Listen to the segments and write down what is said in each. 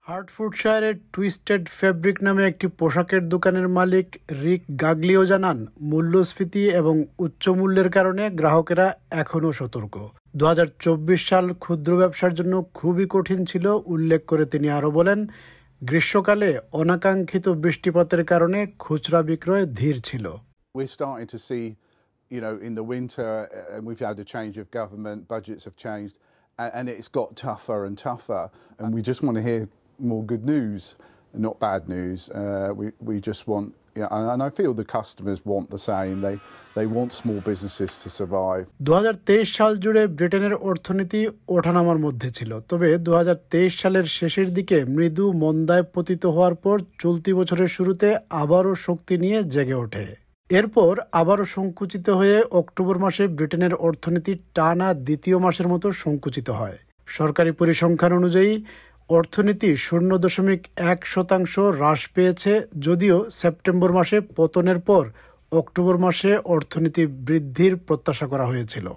হার্টফোর্ডশায়ারের twisted fabric নামে একটি পোশাকের দোকানের মালিক রিক গাগলিও জানান, মূল্যস্ফীতি এবং উচ্চ মূল্যের কারণে গ্রাহকেরা এখনও সতর্ক। 2024 সাল ক্ষুদ্র ব্যবসার জন্য খুবই কঠিন ছিল উল্লেখ করে তিনি আরও বলেন, গ্রীষ্মকালে অনাকাঙ্ক্ষিত বৃষ্টিপাতের কারণে খুচরা বিক্রয় ধীর ছিল। We're starting to see, in the winter, and we've had a change of government, budgets have changed, and it's got tougher and tougher, and we just want to hear more good news, not bad news. We just want, and I feel the customers want the same. They want small businesses to survive. 2023 সাল জুড়ে ব্রিটেনের অর্থনীতি ওঠানামার মধ্যে ছিল, তবে 2023 সালের শেষের দিকে মৃদু মন্দায় পতিত হওয়ার পর চলতি বছরের শুরুতে আবারও শক্তি নিয়ে জেগে ওঠে। এরপর আবারও সংকুচিত হয়ে অক্টোবর মাসে ব্রিটেনের অর্থনীতি টানা দ্বিতীয় মাসের মতো সংকুচিত হয়। সরকারি পরিসংখ্যান অনুযায়ী অর্থনীতি 0.1% হ্রাস পেয়েছে, যদিও সেপ্টেম্বর মাসে পতনের পর অক্টোবর মাসে অর্থনীতি বৃদ্ধির প্রত্যাশা করা হয়েছিল।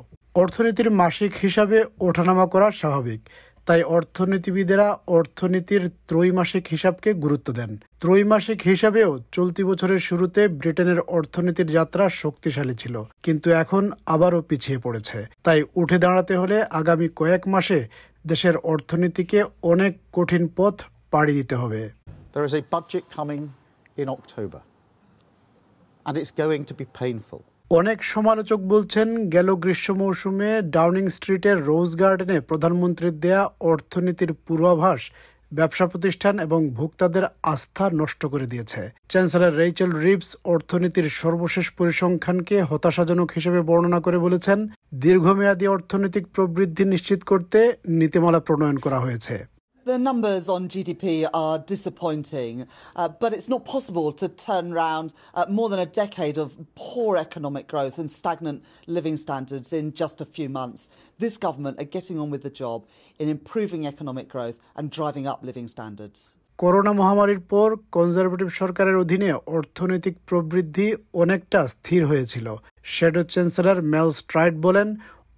অর্থনীতির মাসিক হিসাবে ওঠানামা করা স্বাভাবিক, তাই অর্থনীতিবিদেরা অর্থনীতির ত্রৈমাসিক হিসাবকে গুরুত্ব দেন। ত্রৈমাসিক হিসাবেও চলতি বছরের শুরুতে ব্রিটেনের অর্থনীতির যাত্রা শক্তিশালী ছিল, কিন্তু এখন আবারও পিছিয়ে পড়েছে। তাই উঠে দাঁড়াতে হলে আগামী কয়েক মাসে দেশের অর্থনীতিকে অনেক কঠিন পথ পাড়ি দিতে হবে। There is a budget coming in October, and it's going to be painful. অনেক সমালোচক বলছেন, গেল গ্রীষ্ম মৌসুমে ডাউনিং স্ট্রিটের রোজ গার্ডেনে প্রধানমন্ত্রীর দেয়া অর্থনীতির পূর্বাভাস ব্যবসা প্রতিষ্ঠান এবং ভোক্তাদের আস্থা নষ্ট করে দিয়েছে। চ্যান্সেলর রেইচেল রিভস অর্থনীতির সর্বশেষ পরিসংখ্যানকে হতাশাজনক হিসেবে বর্ণনা করে বলেছেন, দীর্ঘমেয়াদী অর্থনৈতিক প্রবৃদ্ধি নিশ্চিত করতে নীতিমালা প্রণয়ন করা হয়েছে। The numbers on GDP are disappointing, but it's not possible to turn around more than a decade of poor economic growth and stagnant living standards in just a few months. This government are getting on with the job in improving economic growth and driving up living standards. Corona মহামারীর পর conservative সরকারের অধীনে অর্থনৈতিক প্রবৃদ্ধি অনেকটা স্থির হয়েছিল। Shadow chancellor mail stride বলেন,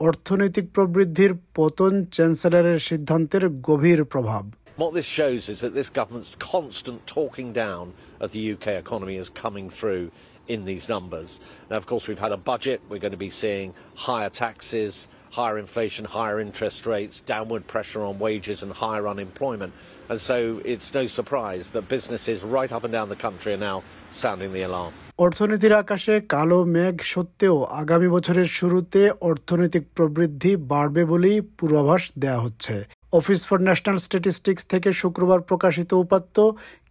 অর্থনৈতিক প্রবৃদ্ধির পতন চ্যান্সেলরের সিদ্ধান্তের গভীর প্রভাব। What this shows is that this government's constant talking down of the UK economy is coming through in these numbers. Now, of course, we've had a budget. We're going to be seeing higher taxes, higher inflation, higher interest rates, downward pressure on wages and higher unemployment. And so it's no surprise that businesses right up and down the country are now sounding the alarm. অর্থনীতির আকাশে কালো মেঘ সত্ত্বেও আগামী বছরের শুরুতে অর্থনৈতিক প্রবৃদ্ধি বাড়বে বলেই পূর্বাভাস দেয়া হচ্ছে। অফিস ফর ন্যাশনাল স্ট্যাটিস্টিক্স থেকে শুক্রবার প্রকাশিত উপাত্ত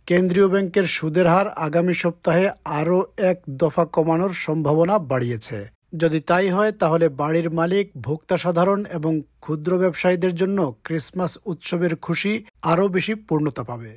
কেন্দ্রীয় ব্যাংকের সুদের হার আগামী সপ্তাহে আরও এক দফা কমানোর সম্ভাবনা বাড়িয়েছে। যদি তাই হয়, তাহলে বাড়ির মালিক, ভোক্তা সাধারণ এবং ক্ষুদ্র ব্যবসায়ীদের জন্য ক্রিসমাস উৎসবের খুশি আরও বেশি পূর্ণতা পাবে।